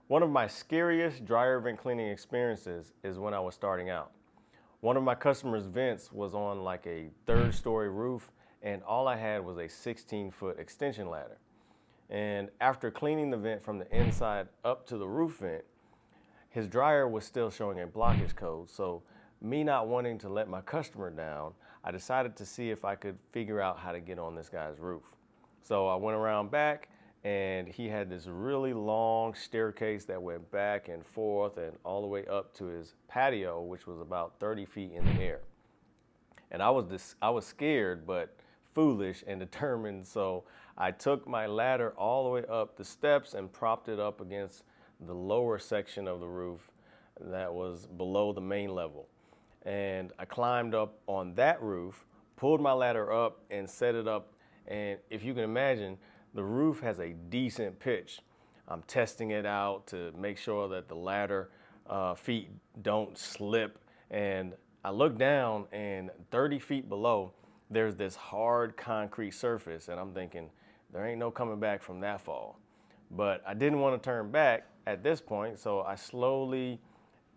One of my scariest dryer vent cleaning experiences is when I was starting out. One of my customers' vents was on like a 3rd-story roof, and all I had was a 16-foot extension ladder. And after cleaning the vent from the inside up to the roof vent, his dryer was still showing a blockage code. So me not wanting to let my customer down, I decided to see if I could figure out how to get on this guy's roof. So I went around back, and he had this really long staircase that went back and forth and all the way up to his patio, which was about 30 feet in the air. And I was scared but foolish and determined, so I took my ladder all the way up the steps and propped it up against the lower section of the roof that was below the main level. And I climbed up on that roof, pulled my ladder up and set it up, and if you can imagine, the roof has a decent pitch. I'm testing it out to make sure that the ladder feet don't slip. And I look down, and 30 feet below, there's this hard concrete surface. And I'm thinking, there ain't no coming back from that fall. But I didn't want to turn back at this point, so I slowly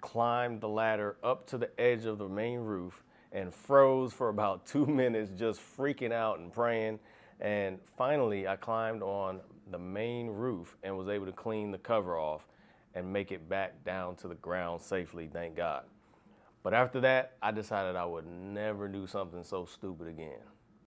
climbed the ladder up to the edge of the main roof and froze for about 2 minutes, just freaking out and praying. And finally, I climbed on the main roof and was able to clean the cover off and make it back down to the ground safely, thank God. But after that, I decided I would never do something so stupid again.